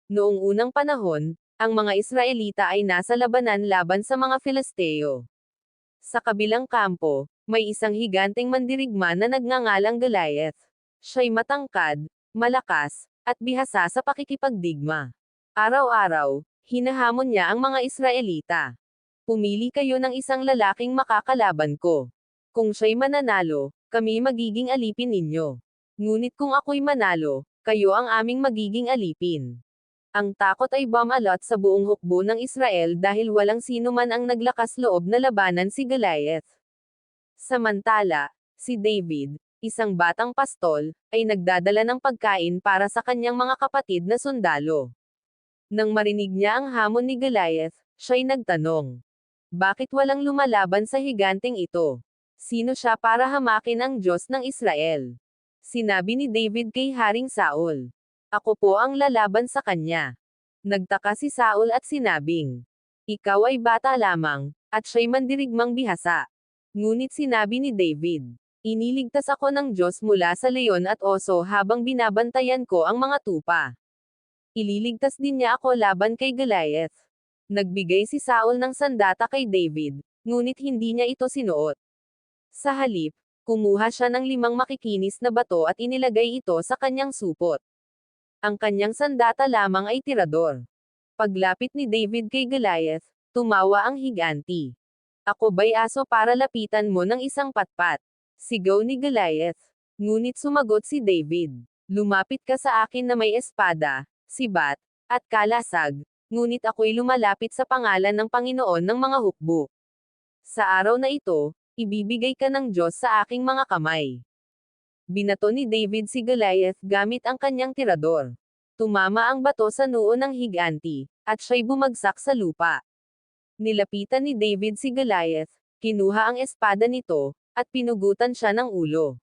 Noong unang panahon, ang mga Israelita ay nasa labanan laban sa mga Filisteo. Sa kabilang kampo, may isang higanteng mandirigma na nagngangalang Goliath. Siya'y matangkad, malakas, at bihasa sa pakikipagdigma. Araw-araw, hinahamon niya ang mga Israelita. Pumili kayo ng isang lalaking makakalaban ko. Kung siya'y mananalo, kami magiging alipin ninyo. Ngunit kung ako'y manalo, kayo ang aming magiging alipin. Ang takot ay bumalot sa buong hukbo ng Israel dahil walang sino man ang naglakas loob na labanan si Goliath. Samantala, si David, isang batang pastol, ay nagdadala ng pagkain para sa kanyang mga kapatid na sundalo. Nang marinig niya ang hamon ni Goliath, siya'y nagtanong. Bakit walang lumalaban sa higanteng ito? Sino siya para hamakin ang Diyos ng Israel? Sinabi ni David kay Haring Saul. Ako po ang lalaban sa kanya. Nagtaka si Saul at sinabing, ikaw ay bata lamang, at siya'y mandirigmang bihasa. Ngunit sinabi ni David, iniligtas ako ng Diyos mula sa leon at oso habang binabantayan ko ang mga tupa. Ililigtas din niya ako laban kay Goliath. Nagbigay si Saul ng sandata kay David, ngunit hindi niya ito sinuot. Sa halip, kumuha siya ng 5 makikinis na bato at inilagay ito sa kanyang supot. Ang kanyang sandata lamang ay tirador. Paglapit ni David kay Goliath, tumawa ang higanti. Ako ba'y aso para lapitan mo ng isang patpat? Sigaw ni Goliath. Ngunit sumagot si David. Lumapit ka sa akin na may espada, sibat, at kalasag, ngunit ako'y lumalapit sa pangalan ng Panginoon ng mga hukbo. Sa araw na ito, ibibigay ka ng Diyos sa aking mga kamay. Binato ni David si Goliath gamit ang kanyang tirador. Tumama ang bato sa noo ng higanti, at siya'y bumagsak sa lupa. Nilapitan ni David si Goliath, kinuha ang espada nito, at pinugutan siya ng ulo.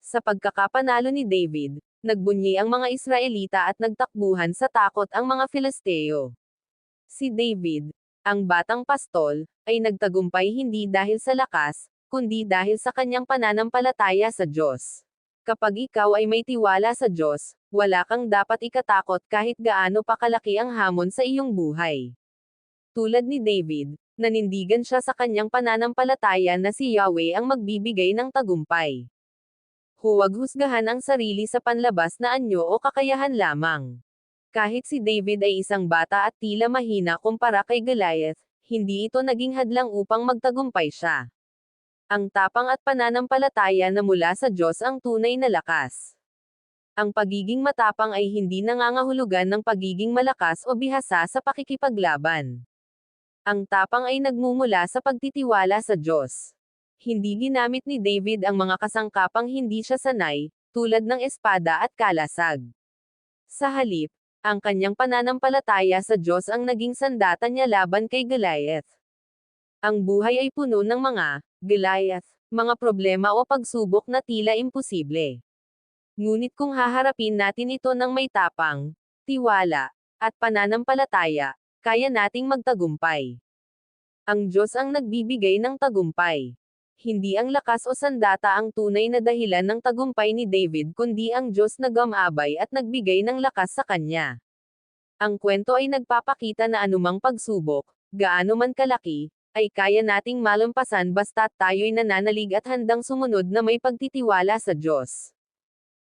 Sa pagkakapanalo ni David, nagbunyi ang mga Israelita at nagtakbuhan sa takot ang mga Filisteo. Si David, ang batang pastol, ay nagtagumpay hindi dahil sa lakas, kundi dahil sa kanyang pananampalataya sa Diyos. Kapag ikaw ay may tiwala sa Diyos, wala kang dapat ikatakot kahit gaano pa kalaki ang hamon sa iyong buhay. Tulad ni David, nanindigan siya sa kanyang pananampalataya na si Yahweh ang magbibigay ng tagumpay. Huwag husgahan ang sarili sa panlabas na anyo o kakayahan lamang. Kahit si David ay isang bata at tila mahina kumpara kay Goliath, hindi ito naging hadlang upang magtagumpay siya. Ang tapang at pananampalataya na mula sa Diyos ang tunay na lakas. Ang pagiging matapang ay hindi nangangahulugan ng pagiging malakas o bihasa sa pakikipaglaban. Ang tapang ay nagmumula sa pagtitiwala sa Diyos. Hindi ginamit ni David ang mga kasangkapang hindi siya sanay, tulad ng espada at kalasag. Sa halip, ang kanyang pananampalataya sa Diyos ang naging sandata niya laban kay Goliath. Ang buhay ay puno ng mga Goliath, mga problema o pagsubok na tila imposible. Ngunit kung haharapin natin ito ng may tapang, tiwala, at pananampalataya, kaya nating magtagumpay. Ang Diyos ang nagbibigay ng tagumpay. Hindi ang lakas o sandata ang tunay na dahilan ng tagumpay ni David kundi ang Diyos na gumabay at nagbigay ng lakas sa kanya. Ang kwento ay nagpapakita na anumang pagsubok, gaano man kalaki, ay kaya nating malampasan basta't tayo'y nananalig at handang sumunod na may pagtitiwala sa Diyos.